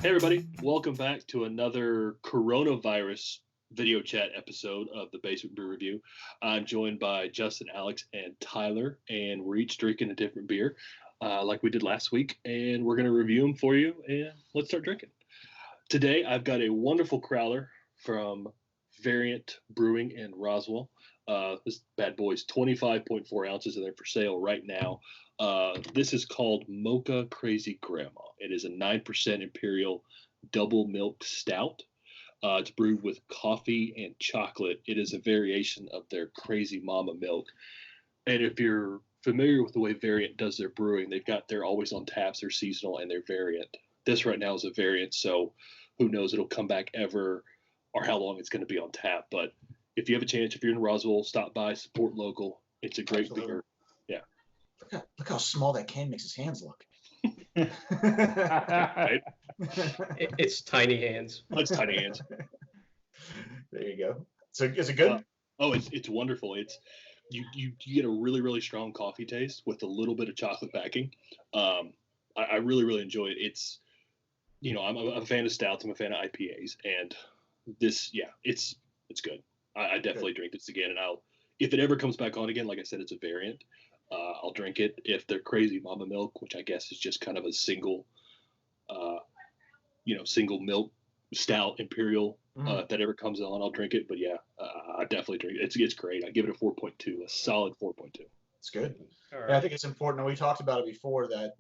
Hey everybody, welcome back to another coronavirus video chat episode of the Basement Brew Review. I'm joined by Justin, Alex, and Tyler, and we're each drinking a different beer like we did last week, and we're going to review them for you, and let's start drinking. Today, I've got a wonderful crowler from Variant Brewing in Roswell. This bad boy's 25.4 ounces, and they're for sale right now. This is called Mocha Crazy Grandma. It is a 9% Imperial double milk stout. It's brewed with coffee and chocolate. It is a variation of their Crazy Mama milk. And if you're familiar with the way Variant does their brewing, they've got their always on taps, their seasonal, and their variant. This right now is a variant, so who knows it'll come back ever or how long it's going to be on tap. But if you have a chance, if you're in Roswell, stop by, support local. It's a great beer. Yeah. Look how small that can makes his hands look. Right? It's tiny hands. It's tiny hands. There you go. So is it good? It's wonderful. It's you get a really strong coffee taste with a little bit of chocolate backing. I really enjoy it. It's I'm a fan of stouts. I'm a fan of IPAs, and this it's good. I definitely drink this again, and if it ever comes back on again, like I said, it's a variant. I'll drink it. If they're Crazy Mama milk, which I guess is just kind of a single milk stout Imperial, if that ever comes on, I'll drink it. But I definitely drink it. It's great. I give it a 4.2, a solid 4.2. It's good. All right. And I think it's important. And we talked about it before that,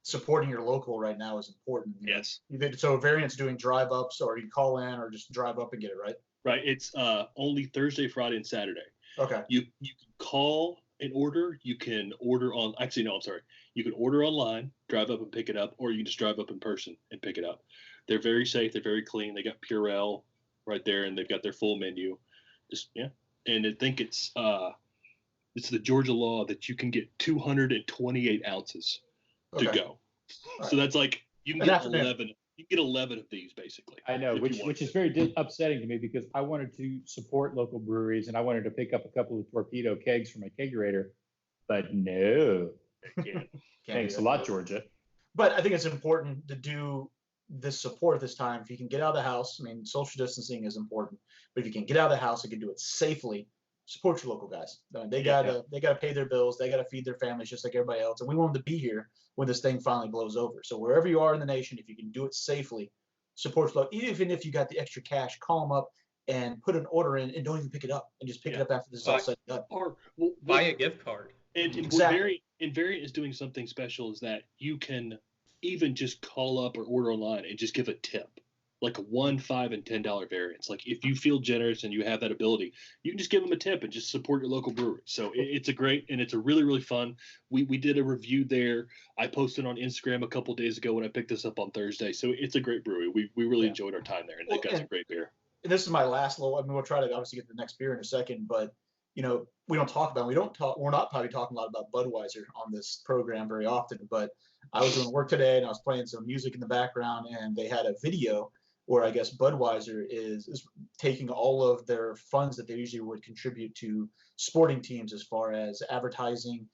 supporting your local right now is important. Yes. So Variant's doing drive ups, or you can call in or just drive up and get it, right? Right. It's only Thursday, Friday, and Saturday. Okay. You can call and order. You can order on. Actually, no, I'm sorry. You can order online, drive up and pick it up, or you can just drive up in person and pick it up. They're very safe. They're very clean. They got Purell right there, and they've got their full menu. And I think it's the Georgia law that you can get 228 ounces to go. Right. So that's like you can get 11. You get 11 of these basically. I know, which is very upsetting to me because I wanted to support local breweries and I wanted to pick up a couple of torpedo kegs for my kegerator, but no. Thanks a lot, Georgia. But I think it's important to do this support this time. If you can get out of the house, I mean, social distancing is important, but if you can get out of the house and can do it safely, support your local guys. They gotta pay their bills. They gotta feed their families just like everybody else. And we want them to be here when this thing finally blows over. So wherever you are in the nation, if you can do it safely, support local. Even if you got the extra cash, call them up and put an order in, and don't even pick it up, and just pick it up after this is all said and done. Or buy a gift card. And exactly. Variant is doing something special is that you can even just call up or order online and just give a tip. Like a $1, $5, and $10 variants. Like if you feel generous and you have that ability, you can just give them a tip and just support your local brewery. So it's a great, and it's a really fun. We did a review there. I posted on Instagram a couple days ago when I picked this up on Thursday. So it's a great brewery. We really enjoyed our time there, and they've got some great beer. And this is my last little. I mean, we'll try to obviously get the next beer in a second, but we don't talk about. We're not probably talking a lot about Budweiser on this program very often. But I was doing work today and I was playing some music in the background, and they had a video where I guess Budweiser is taking all of their funds that they usually would contribute to sporting teams as far as advertising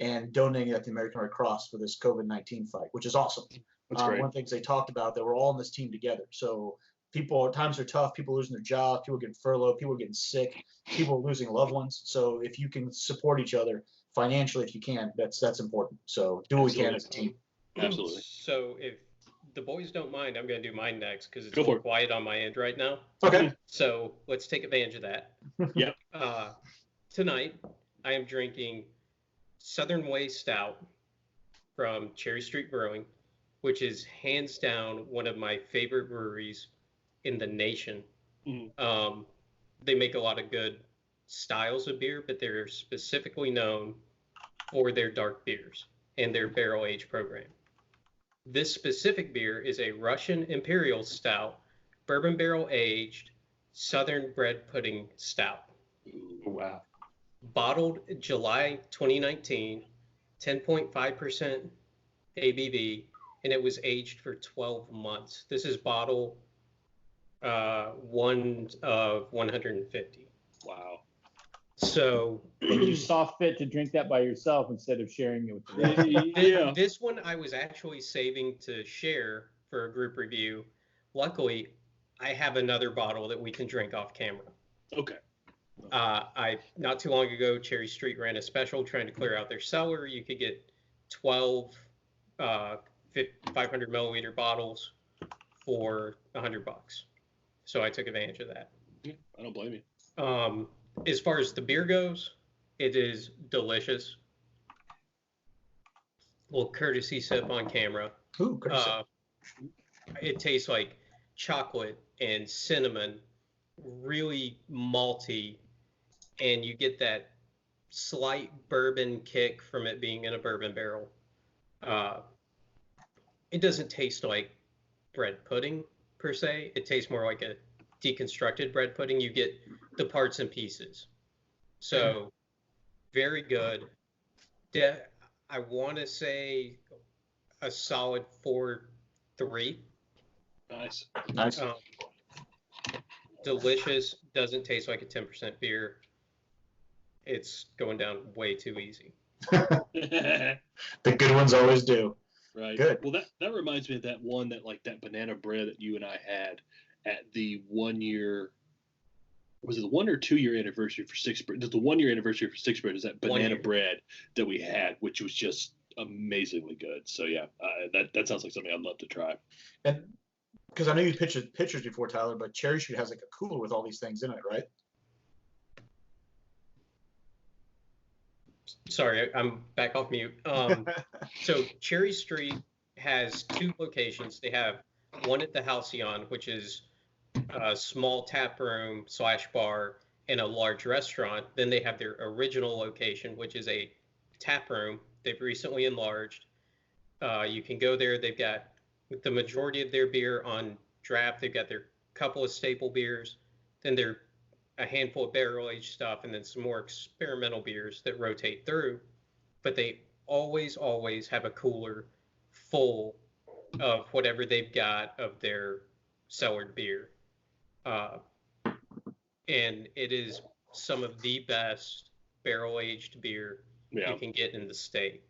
and donating at the American Red Cross for this COVID-19 fight, which is awesome. That's great. One of the things they talked about, that we're all in this team together. So times are tough, people losing their jobs, people getting furloughed, people getting sick, people losing loved ones. So if you can support each other financially, if you can, that's important. So do what we can as a team. Absolutely. So if the boys don't mind, I'm going to do mine next because it's a little quiet on my end right now. Okay. So let's take advantage of that. Yep. Tonight, I am drinking Southern Way Stout from Street Brewing, which is hands down one of my favorite breweries in the nation. Mm. They make a lot of good styles of beer, but they're specifically known for their dark beers and their barrel age program. This specific beer is a Russian Imperial Stout, bourbon barrel aged, Southern bread pudding stout. Wow. Bottled July 2019, 10.5% ABV, and it was aged for 12 months. This is bottle 1 of 150. Wow. So you saw fit to drink that by yourself instead of sharing it with the rest. This one I was actually saving to share for a group review. Luckily, I have another bottle that we can drink off camera. Okay. I not too long ago, Cherry Street ran a special trying to clear out their cellar. You could get 12 500 milliliter bottles for $100. So I took advantage of that. Yeah, I don't blame you. As far as the beer goes, it is delicious. Little courtesy sip on camera. Ooh, courtesy. It tastes like chocolate and cinnamon, really malty, and you get that slight bourbon kick from it being in a bourbon barrel. It doesn't taste like bread pudding per se. It tastes more like a deconstructed bread pudding. You get the parts and pieces. So very good. I want to say a solid 4.3. Nice. Nice. Delicious. Doesn't taste like a 10% beer. It's going down way too easy. The good ones always do. Right. Good. Well, that reminds me of that one that banana bread that you and I had at the 1 year. Was it the 1 or 2 year anniversary for Six Bread? The 1 year anniversary for Six Bread is that banana bread that we had, which was just amazingly good. So yeah, that sounds like something I'd love to try. And because I know you pictures before, Tyler, but Cherry Street has like a cooler with all these things in it, right? Sorry, I'm back off mute. So Cherry Street has 2 locations. They have one at the Halcyon, which is a small tap room / bar and a large restaurant. Then they have their original location, which is a tap room. They've recently enlarged. You can go there. They've got the majority of their beer on draft. They've got their couple of staple beers. Then they're a handful of barrel-aged stuff, and then some more experimental beers that rotate through. But they always have a cooler full of whatever they've got of their cellared beer. And it is some of the best barrel-aged beer you can get in the state.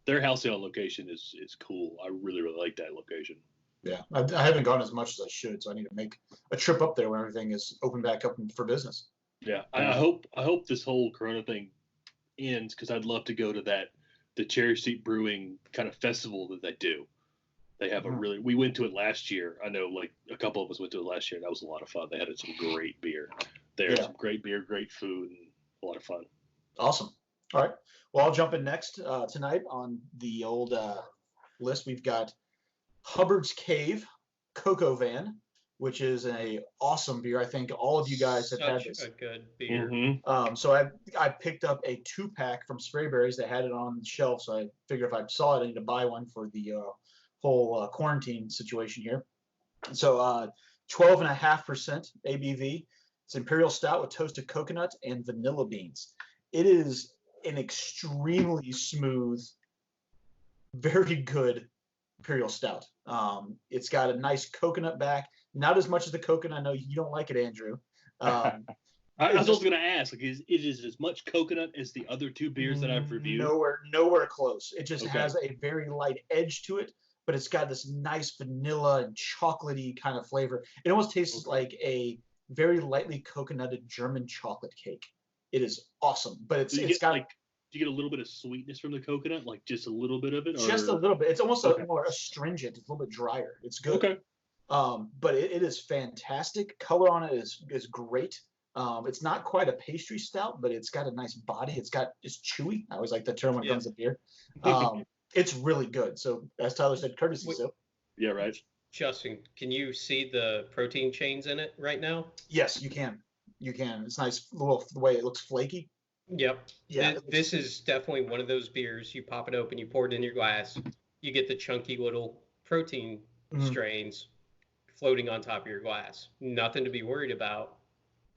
Their Halcyon location is cool. I really like that location. Yeah, I haven't gone as much as I should, so I need to make a trip up there when everything is open back up for business. Yeah, I hope this whole Corona thing ends, because I'd love to go to the Cherry Street Brewing kind of festival that they do. They have we went to it last year. I know like a couple of us went to it last year, and that was a lot of fun. They had some great beer there, some great beer, great food, and a lot of fun. Awesome. All right. Well, I'll jump in next tonight on the old list. We've got Hubbards Cave Coco Van, which is an awesome beer. I think all of you guys have had this. Such a good beer. Mm-hmm. So I picked up a 2-pack from Sprayberries. They had it on the shelf, so I figured if I saw it, I need to buy one for the whole quarantine situation here. So 12.5% ABV. It's Imperial Stout with toasted coconut and vanilla beans. It is an extremely smooth, very good Imperial Stout. It's got a nice coconut back. Not as much as the coconut. I know you don't like it, Andrew. I was also going to ask, like, is it as much coconut as the other 2 beers that I've reviewed? Nowhere close. It just has a very light edge to it, but it's got this nice vanilla and chocolatey kind of flavor. It almost tastes like a very lightly coconutted German chocolate cake. It is awesome, but it's got like. Do you get a little bit of sweetness from the coconut, like just a little bit of it? Or? Just a little bit. It's almost more astringent. It's a little bit drier. It's good. Okay. But it is fantastic. Color on it is great. It's not quite a pastry stout, but it's got a nice body. It's chewy. I always like the term when it comes to beer. It's really good. So as Tyler said, courtesy. So yeah, right. Justin, can you see the protein chains in it right now? Yes, you can. You can. It's nice the way it looks flaky. Yep. Yeah. This is definitely one of those beers. You pop it open, you pour it in your glass, you get the chunky little protein strains floating on top of your glass. Nothing to be worried about.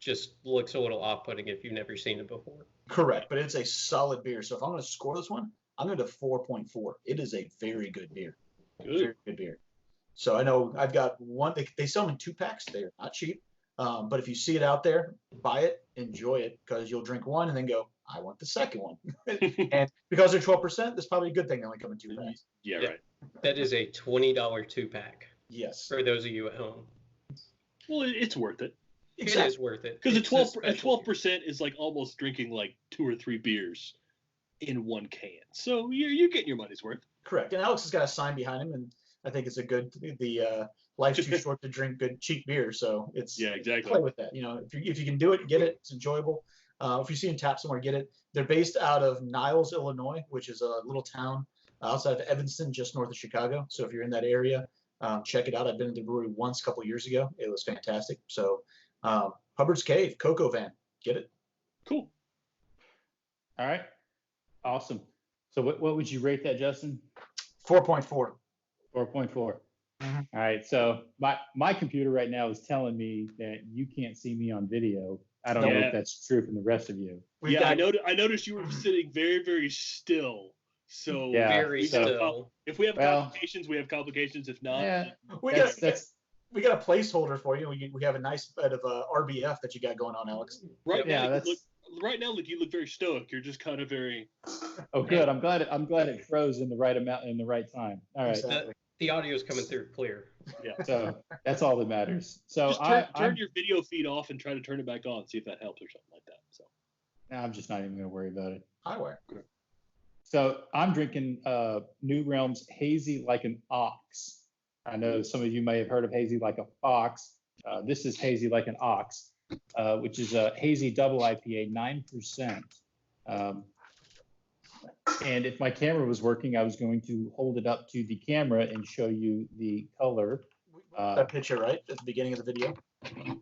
Just looks a little off-putting if you've never seen it before. Correct, but it's a solid beer. So if I'm going to score this one, I'm going to 4.4. It is a very good beer. Very good beer. So I know I've got one. They sell them in 2-packs. They're not cheap. But if you see it out there, buy it, enjoy it, because you'll drink one and then go, I want the second one. And because they're 12%, that's probably a good thing they only come in 2 packs. Yeah, Yeah. right. That is a $20 2-pack Yes. for those of you at home. Well, it's worth it. It is worth it. Because It's a 12% is like almost drinking like 2 or 3 beers in one can. So you're getting your money's worth. Correct. And Alex has got a sign behind him, and I think it's a good. The life's too short to drink good cheap beer, so it's exactly. Play with that. You know, if you can do it, get it. It's enjoyable. If you see them tap somewhere, get it. They're based out of Niles, Illinois, which is a little town outside of Evanston, just north of Chicago. So if you're in that area, check it out. I've been to the brewery once a couple of years ago. It was fantastic. So Hubbards Cave, Coco van, get it. Cool. All right. Awesome. So what would you rate that, Justin? 4.4. 4.4. All right. So my computer right now is telling me that you can't see me on video. I don't know if that's true from the rest of you. I noticed you were sitting very, very still. So very still. If we have complications, we have complications. If not, we got a placeholder for you. We have a nice bit of RBF that you got going on, Alex. Right now, you look very stoic. You're just kind of very. Oh, good. I'm glad it froze in the right amount in the right time. All right. Exactly. The audio is coming through clear. Yeah. So that's all that matters. So just turn your video feed off and try to turn it back on. See if that helps or something like that. So. I'm just not even going to worry about it. I will. So I'm drinking New Realm's Hazy Like an Ox. I know some of you may have heard of Hazy Like a Fox. This is Hazy Like an Ox, which is a hazy double IPA, 9%. And if my camera was working, I was going to hold it up to the camera and show you the color. That picture, right, at the beginning of the video?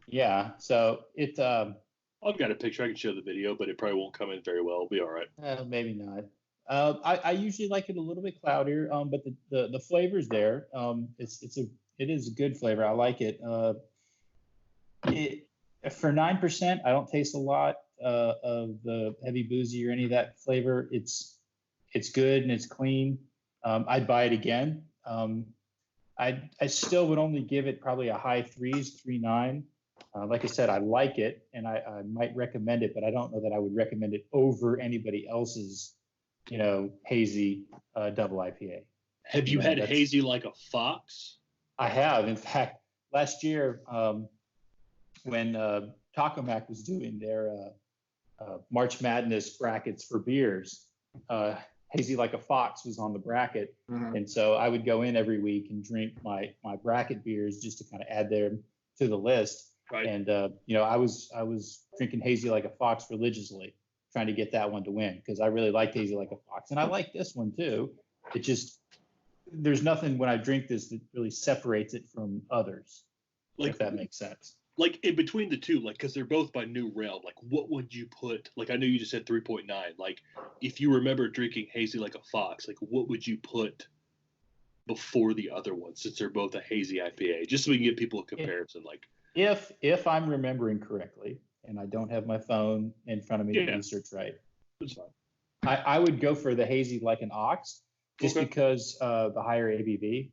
Yeah. So it. I've got a picture. I can show the video, but it probably won't come in very well. It'll be all right. Maybe not. I usually like it a little bit cloudier, but the flavor's there. It is a good flavor. I like it. For 9%, I don't taste a lot of the heavy boozy or any of that flavor. It's good and it's clean. I'd buy it again. I still would only give it probably a high 3s, 3.9. Like I said, I like it and I might recommend it, but I don't know that I would recommend it over anybody else's, hazy double IPA. Have you had Hazy Like a Fox? I have. In fact, last year when Taco Mac was doing their March Madness brackets for beers, Hazy Like a Fox was on the bracket. Mm-hmm. And so I would go in every week and drink my bracket beers just to kind of add them to the list. Right. And, I was drinking Hazy Like a Fox religiously, trying to get that one to win because I really liked Hazy Like a Fox. And I like this one too. It just, there's nothing when I drink this that really separates it from others, if that makes sense. Like in between the two, like, because they're both by New Realm, like, what would you put? Like, I know you just said 3.9. Like, if you remember drinking Hazy Like a Fox, like, what would you put before the other one, since they're both a hazy IPA, just so we can get people a comparison? Like, if I'm remembering correctly, and I don't have my phone in front of me to research right, that's fine. I would go for the Hazy Like an Ox, just because the higher ABV.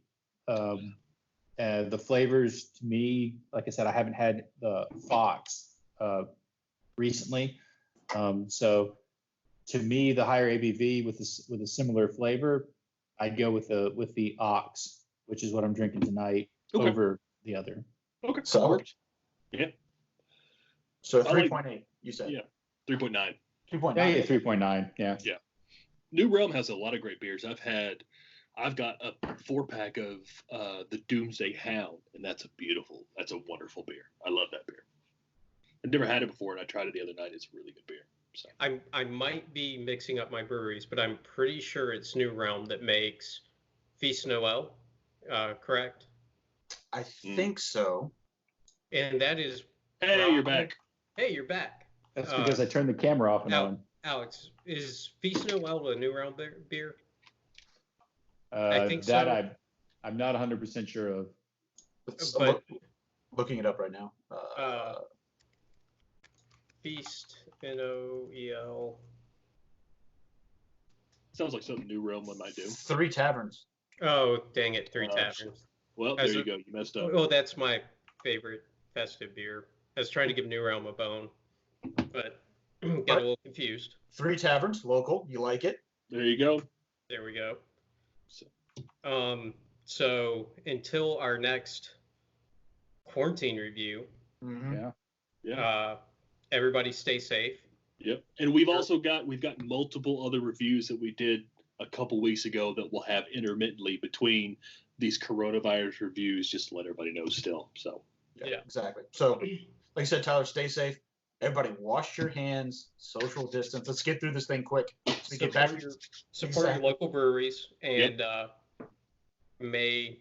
The flavors, to me, like I said, I haven't had the Fox recently, so to me, the higher ABV with a similar flavor, I'd go with the Ox, which is what I'm drinking tonight, over the other. Okay, so works. Yeah. So 3.8, you said? Yeah, 3.9. 3.9. Yeah, 3.9. Yeah. Yeah. New Realm has a lot of great beers. I've got a 4-pack of the Doomsday Hound, and that's a wonderful beer. I love that beer. I've never had it before, and I tried it the other night. It's a really good beer. So. I might be mixing up my breweries, but I'm pretty sure it's New Realm that makes Feast Noel, correct? I think so. And that is... Hey, you're back. Hey, you're back. That's because I turned the camera off and on. Alex, is Feast Noel a New Realm beer? I think so. I'm not 100% sure of. But looking it up right now. Feast, Noel. Sounds like something New Realm one might do. 3 taverns. Oh, dang it, 3 taverns. Well, there you go. You messed up. Oh, that's my favorite festive beer. I was trying to give New Realm a bone, but Get a little confused. 3 taverns, local. You like it? There you go. There we go. So until our next quarantine review, Mm-hmm. Yeah. Everybody stay safe. Yep. And we've got multiple other reviews that we did a couple weeks ago that we'll have intermittently between these coronavirus reviews, just to let everybody know still. So Yeah, exactly. So, like I said, Tyler, stay safe. Everybody, wash your hands, social distance. Let's get through this thing quick. So we get back. Support your local breweries, and may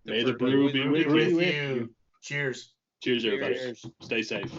the brew be with you. Cheers. Cheers, everybody. Stay safe.